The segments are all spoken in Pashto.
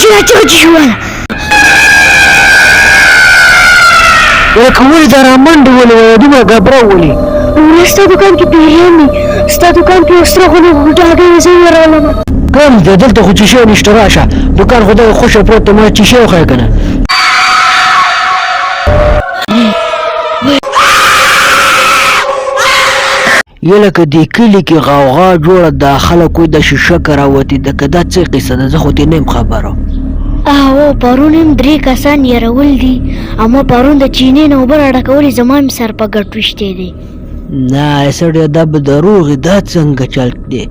چې راچغه شي واله لکه ولې دا رامنډې ولې وایه دومره ګبره ولې ولا ستا دوکان کې پیریان دي ستا دوکان کې یو سره غونې غوټاګۍ زه ویرولم کم دی دلته خو چیشی نشته راشه دوکان خو دغه خوشه پروت دی ما چیشی وښیه که نه یا لکه دې کلي کې غوغا جوړه دا خلک وایي د شیشکه راوتې ده که دا څه قیصه ده زه خو دې نه یم خبره او پرون هم 3 کسان یرول دي اما پرون د چینې نه اوبه راډکولې زما هم سر په ګټ ویشتی دی نه سړیه دا به دروغ دا څنګه چل دی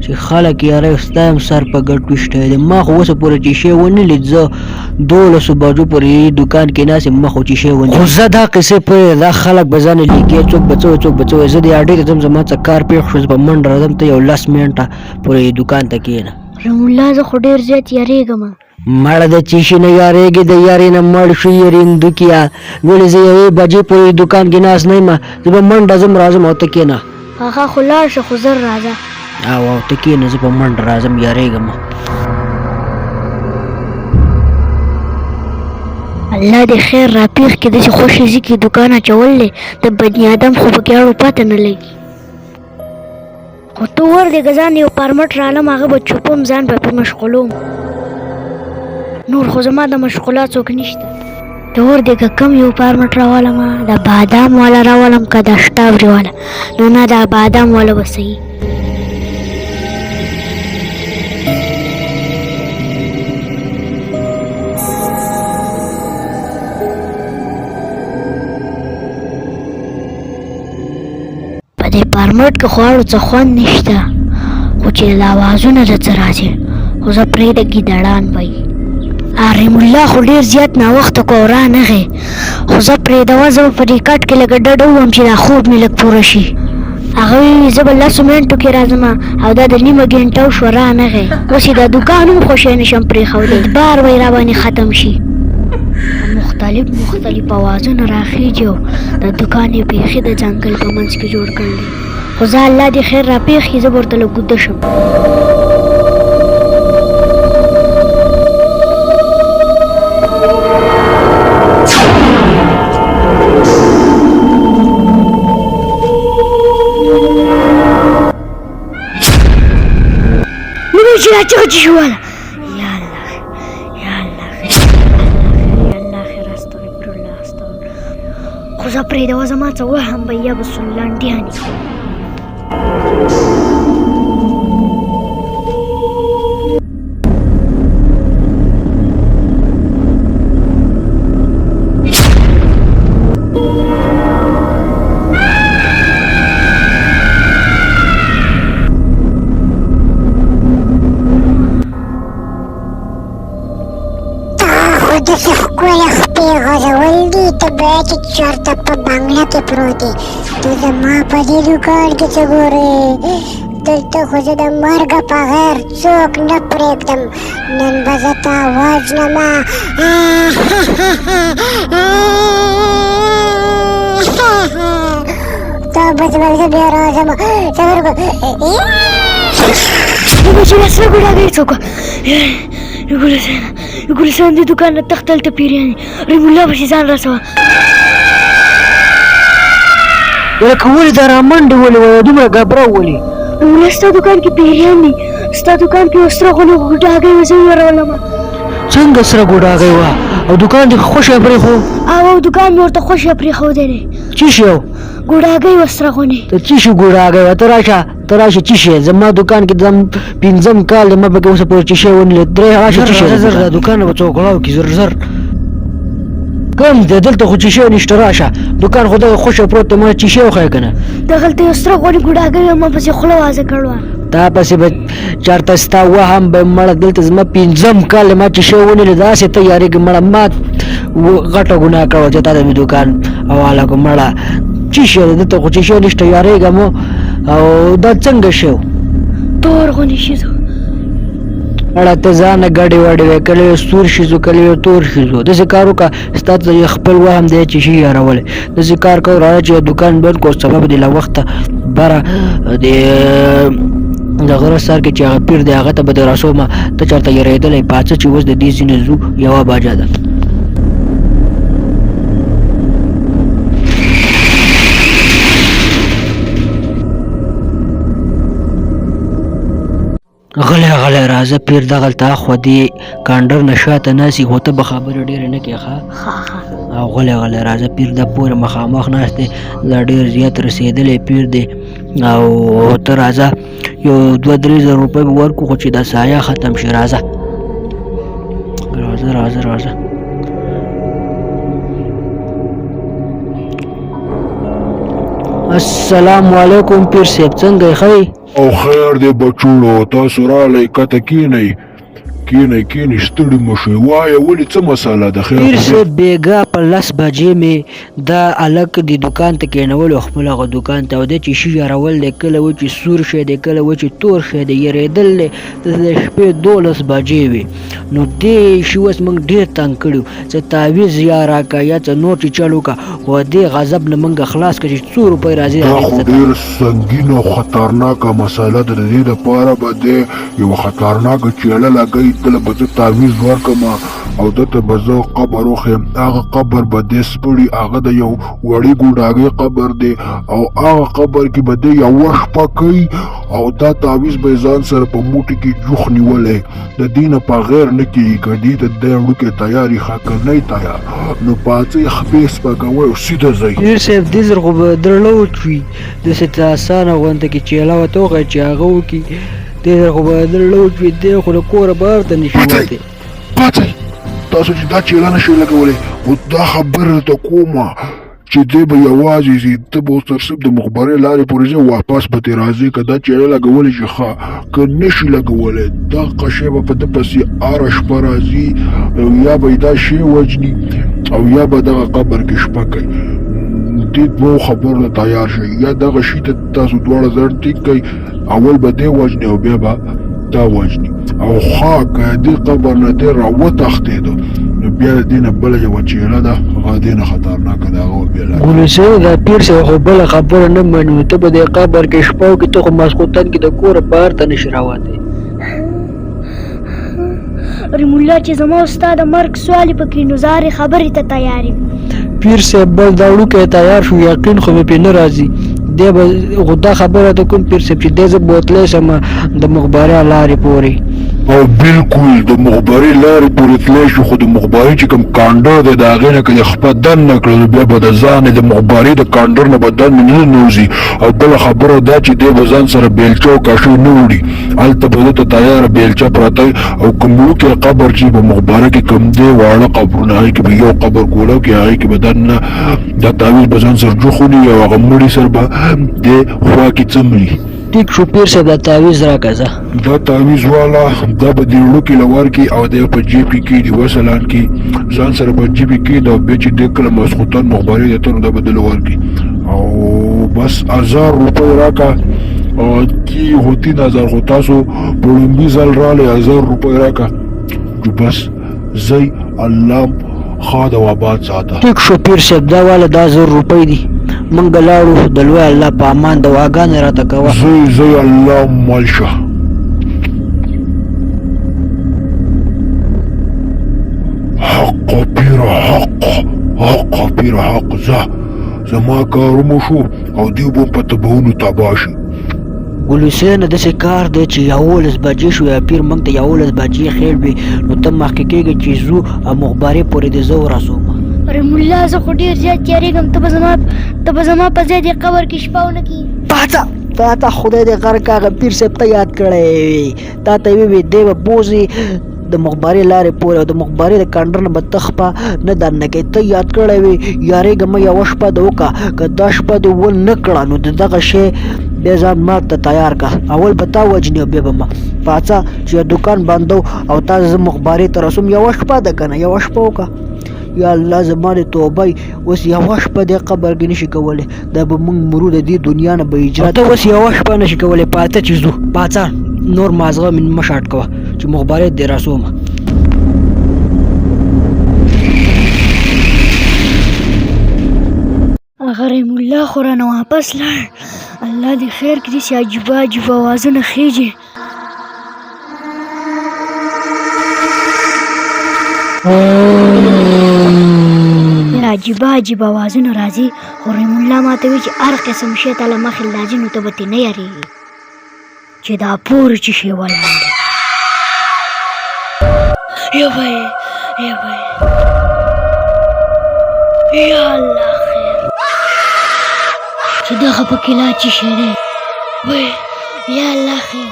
چې خلک یاره ستا هم سر په ګټ ویشتی دی ما خو اوسه پورې چیشی ونه لید زه 12 بجو پورې دوکان کې ناست یم ما خو چیشی ونه خو زه دا قصې پرېږده دا خلک به ځانې لیکي څوک به څه وایي څوک به څه وایي زه دې اډې ته ځم زما څه کار پېښ شو زه به منډه راځم ته یو 10 منټه پورې دوکان ته کښېنه رمالله زه خو ډېر زیات یریږم مړه د چیشي نه یارېږي د یارې نه مړ شو یریندوکیه ولې زه 1 بجې پورې دوکان کې ناست نه یم زه به منډه ځم راځم او ته کښېنه هغه خو لاړ شه خو زر راځه او ته کښېنه زه به منډه راځم یارېږم الله دې خیر راپېښ کړي داسې خوشې ځي کې دوکان اچول دی د بني آدم خو پکې اړو پته نه لګي خو ته ورځې ځان یو پارمټ رالم هغه به چوپم ځان به پرې مشغولوم نور خو زما د مشغولات څوک نشته ته ورځې کم یو پارمټ راولم د بادام والا راولم که د شټاوري والا نو نه د بادام والا به صحیح په دې پارمټ کې خو اړو څه خوند نشته خو چې د اوازونه د څه راځي خو زه پرېږده ګیدړان وایي رحیم الله خو ډېر زیات ناوخته کو او رانغی خو زه پرېږدوه زه به په دې کټ کې لږه ډډه ووم چې دا خوب مې لږ پوره شي هغه وایي زه به 10 منټو کې راځم او دا د نیمه ګنټه وشوه رانغی اوس یې دا دوکان هم خوشی نشم پرېښودی بار وایي راباندې ختم شي مختلف اوازونه راخیږي او د دوکان یې بیخي د ځنګل په منځ کې جوړ کړی خو زه الله دې خیر راپېښ کړي زه به ورته لږ ګوده شم چې راچغه چې شو واله یا الله خیر استغفرالله خو زه پرېږدوه زما څه وهم به یا به سلانډیانې داسې ښکلې خپې غځول دي ته باید چې چېرته په بنګله کې پروت یې ته زما په دې دوکان کې څه ګورې دلته خو زه د مرګه په غیر څوک نه پرېږدم نن به زه تا وژنمه تا بس به زه بیا راځم چې سره ګوډاګۍ څوک ګلستان دې دوکان نه تختل ته پیریانې رحیم الله پسې ځان رسوه لکه ولې دا رامنډې ولې وایه دومره ګبره ولې ولا ستا دوکان کې پیریان دي ستا دوکان کې یو سره غونې ګوډاګۍ وه زه ویرولم څنګه سره ګوډاګۍ وه او دوکان دې خوښه پرېښو او دوکان مې ورته خوښه پرېښودی دی څه شی و ګوډاګۍ وه سره غونې ته څه شي ګوډاګۍ وه ته راشه څه شی زما دوکان کې د 5م کال دی ما پکې اوسه پورې څه شی ونه لید درې راشه څه شی زر دا دوکان به څوک غلاو کړي زر کم دی دلته خو څه شی نشته راشه دوکان خو دغه خوښه پروت دی ما څه شی وښیه که نه دغلته یو سره غونې ګوډاګۍ وه ما پسې خوله وازه کړوه تا پسې به چېرته ستا وهم به مړه دلته زما 5م کال دی ما څه شی ونه لید داسې ته یارېږې مړه ما غټه ګناه کړې وه چې تا ته مې دوکان حواله کړو مړه څه شی دی دلته خو څه شی نشته یارېږم او دا څنګه شی و تور غونې شیزو اړه ته ځانه ګډې وډې وې کله یو سور شیزو کله یو تور شیزو داسې کار وکړه ستا ته خپل وهم دی چې شي یارولی داسې کار کوو راځه چې دوکان بند کړو سبا به دې له وخته بره د د غره سر کې چې هغه پیر دی هغه ته به د رسومه ته چېرته یېرېدلی پاڅه چې اوس د دې ځینې ځو 1 بجه ده. غلی راځه پیر دغلته اخوا دې کانډر نه شاته ناستې خو ته به خبرې ډېرې نه کوې ښه. او غلی راځه پیر دا پورې مخامخ ناست دی دا ډېر زیات رسېدلی پیر دی او ته راځه یو 2-3 زره روپۍ به ورکړو خو چې دا سایه ختم شي. راځه. السلام علیکم پیر صاحب څنګه یې ښه؟ او خیر دی بچوړو تاسو رالی کته کینئ ستړي مه شئ وایه ولې څه مسله ده خیر پیر صاحب بېګا په 10 بجې مې دا هلک د دوکان ته کېنولو خپل هغه دوکان ته او دی چې شي یارول دی کله و چې سور شی دی کله و چې تور شی دی یېرېدل دی د شپې 12 بجې وې نو دې شي اوس موږ ډېر تنګ کړي څه تعویض یا راکړه یا څه نور چې چل وکړه خو دې غضب نه موږ خلاص کړه چې 100 روپۍ راځي. دا خو ډېر سنګینه او خطرناکه مسله ده د دې دپاره به دی یوه خطرناکه چیله لګوي دله به زه تعویض ورکړم او دته به زه قبر وښیم هغه قبر به دی سپړي هغه د یو وړې ګوډاګۍ قبر دی او هغه قبر کې به دی یوه شپه کوي او دا تعویض به یې ځان سره په موټي کې جوخ نیولی د دې نه په غیر نه کېږي که دې ته دی وړوکی تیار یې ښه که نه یې تیار نو پاڅئ خپې سپکوئ او سیده ځئ. پیر صاحب دې ځل خو به درله وچوي داسې ته اسانه غونته کې چیله ورته وښیه چې هغه وکړي دې ځل خو به درله وچوي دی خو له کوره بهر ته نه شي وتی. پاڅئ تاسو چې دا چیله نه شئ لګولی خو دا خبره درته کومه چې دی به یوازې ځي ته به اوس تر صرف د مخبرۍ لارې پورې ځې واپس به ترې راځې که دا چیله لګولی شي ښه که نه شي لګولی دغه شی به په ده پسې هره شپه راځي یا به یې دا شی وجني او یا به دغه قبر کې شپه کوي. دې دوو خبرو ته تیار شئ یا دغه شي ته تاسو دواړه ځان ټیک کوئ اول به دی وجني او بیا به دا وجني او ښه که دې قبر نه دی راوتښتېده نو بیا د دې نه بله یوه چیله ده هغه دې نه خطرناکه ده هغه به بیا ګلو صاحب دا پیر صاحب خو بله خبره نه مني نو ته به دې قبر کې شپه وکړې ته خو ماسخوتن کې د کوره بهر ته نه شي راوتی. رحیم الله چې زما او ستا د مرګ سوال یې پکې نو زه هرې خبرې ته تیار یم. پیر صاحب بس دا وړوکی تیار شو یقین خو مې پرې نه راځي دی به خو دا خبره ته کوم پیر صاحب چې دی زه بوتلی شم د مخبرۍ لارې پورې او بالکل د مخبرۍ لارې پورې تللی شو خو د مخبرۍ چې کوم کانډر دی د هغې نه که دې خپه دن نه کړه نو بیا به د ځان د مخبرۍ د کانډر نه به دن نه نوځي او بله خبره دا چې دی به ځان سره بیلچه او کاشۍ نه وړي هلته به ده ته تیاره بیلچه پرته او کوم وړوکی قبر چې په مخبره کې کوم دی واړه قبرونه هغې کې به یو قبر کولاو کې هغې کې به دننه دا تعویض به ځان سره جوخ ونیي او هغه مړي سره به دې خوا کې څملي. ټیک شو پیر صاحب دا تعویض راکړه زه دا تعویض والا دا به دې وړوکي له ورکړي او دی په جیب کې کېږدي وسلان کې ځان سره په جیب کې کېږدي او بیا چې دی کله ماسخوتن مخبرۍ دی ته نو دا به دله ورکړي او بس 1000 روپۍ راکړه کی خو 3000 خو تاسو په لومبي ځل رالی 1000 روپۍ راکړه بس ځئ الله ښاد او آباد ساته. ټیک شو پیر صاحب دا واله دا 1000 روپۍ دي موږ لاړو د لوی الله په امان دعاګانې راته کوه. ځئ الله مل شه. حق پیره حق پیره حق زما کار وشو او دیو به په تبهونو تباه شي. ګلوسینه داسې کار دی چې 11 بجې شو یا پیر موږ ته 11 بجې خیر وي نو ته مخکې کېږې چې ځو او مخبرۍ پورې دې زه ورسوم. رحیم الله زه خو ډېر زیات تیارېږم ته به زما په ځای دې قبر کې شپه ونه کړي. پاڅه تا ته خدای دې غر کاغه پیر صاحب ته یاد کړی وي تا ته یې وویل دی به بوځي د مخبرۍ لارې پورې او د مخبرۍ د کانډر نه به ته خپه نه درنه کوې ته یاد کړی وي یارېږه مه یوه شپه ده وکړه که دا شپه دې ونه کړه نو د دغه شی بیا ځان مرګ ته تیار کړه اول به تا وجني او بیا به ما پاڅه چې دوکان بندو او تا زه مخبرۍ ته رسوم یوه شپه ده که نه یوه شپه وکړه یا الله زما دې توبه اوس یوه شپه دې قبر کې نشي کولی دا به موږ مرو د دې دنیا نه به هجرت ته اوس یوه شپه نشي کولی پاڅه چې ځو پاڅه نور مازغه مه شاټ کوه چې مخبرۍ دې رسوم. هغه رحیم الله خو رانه واپس لاړ الله دې خیر کړي چې عجیبه عجیبه اوازونه خېږي. عجیبه عجیبه اوازونه راځي خو رحیم الله ماته وایي چې هر قسم شی ته له مخې لاځي نو ته به ترې نه یارېږي چې دا پورې چې شی ولاړ دی. یا وای یا وای یا الله خیر چې دغه پکې لا چې شی دی وای یا الله خیر.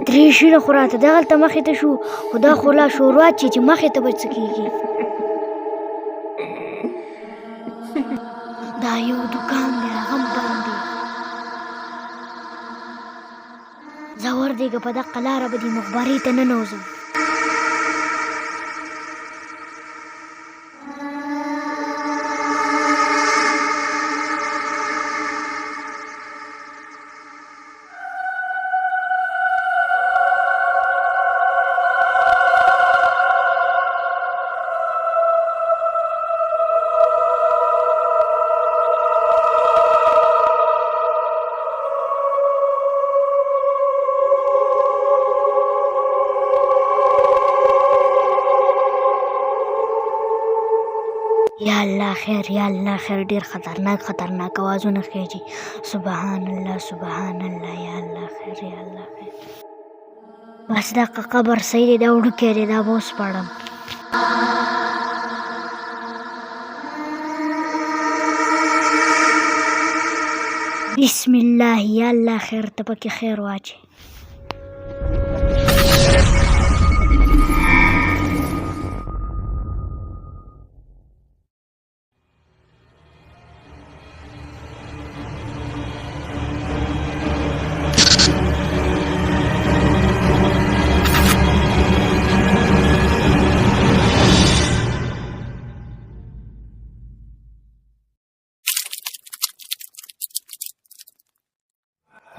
درې شیونه خو راته دغلته مخې ته شو خو دا خو لا شوروا چې مخې ته به څه کېږي. دا یو دوکان دی هغه هم بند دی. زه وردېږه په دغه لاره به دې مخبرې ته ننوځم. یا الله خیر یا الله خیر ډیر خطرناک خطرناک اوازونه خېږي. سبحان الله سبحان الله یا الله خیر یا الله خیر. بس دا قبر صحیح دی دا وړوکی دی دا به اوس پړم. بسم الله یا الله خیر ته پکې خیر واچي.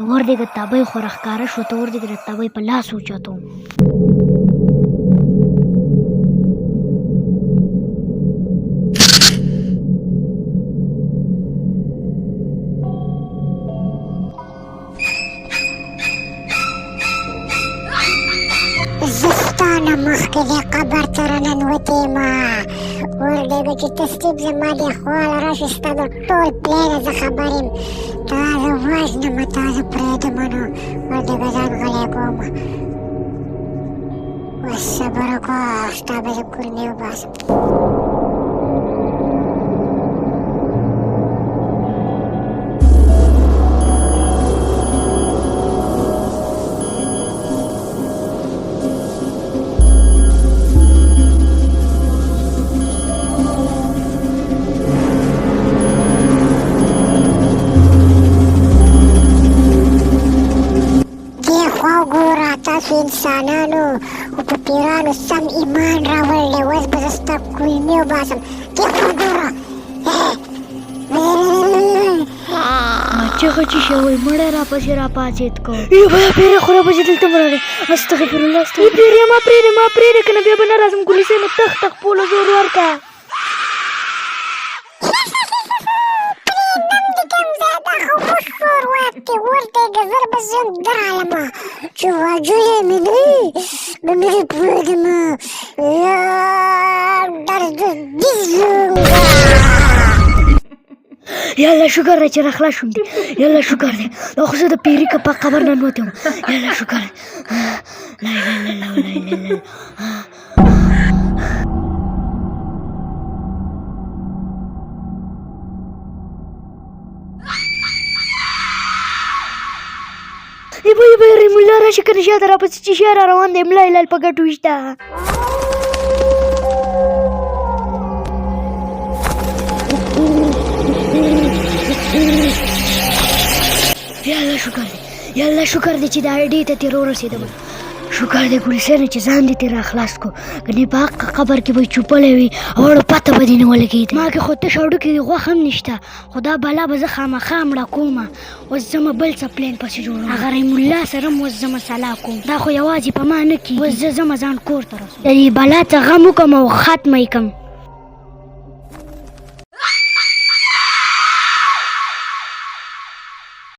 وردېږه تابۍ خو راښکاره شو ته وردېږه د تابۍ په لاس اوچتوم. زه ستا نه مخکې دې قبر ته راننوتې یم. وردېږه چې تصدیق زما دې خواله راشي ستا د ټول پلانه زه خبر یم. تا زه وژنم تا زه پرېږدم نو وردېږه ځان غلی کوم. اوس صبر وکړه ستا به زه کورنۍ وباسم. انسانانو او په پیرانو سم ایمان راوړلی اوس به زه ستا کولمې وباسم. کېخوا ګوره چغه چې شوی مړی راپسې راپاڅېد کو. ای بیا پیری خو راپسې دلته مه راغی. استغفرالله استغفرالله. پیری ما پرېږدې که نه بیا به نه راځم ګلیسۍ مې تخ پوله زور ورکړه. وردېږه زر به زه درالمه چې واجویې مې دی به مې دې پرېږدمه یالله شکر دی چې راخلاص شوم دی. یالله شکر دی دا خو زه د پیري که په قبر ننوتې وم. یالله شکر دی. لا اله الا الله ولا اله الا الله. یبا رحیم الله راشي که نه شاته راپسې چې شی را روان دی ملا هلال په ګټو ویشته. یالله شکر دی چې دا اډې ته ترې ورسېدم. شکر دې ګل حسین چې ځان دې ترې راخلاص کو کنې په حق قبر کې به چوپلی وي اړو پته به دې نه ولګېد ما کې خو تش هډوکي غوښه هم نشته خو دا بلا به زه خامخا مړه کومه اوس ځمه بل څه پلین پسې جوړوم هغه رحیم الله سره هم اوس ځمه سلا کوم دا خو یوازې په ما نه کېږي اوس زه ځمه ځان کور ته رسوم د دې بلا څه غم وکړم او ختمه یې کړم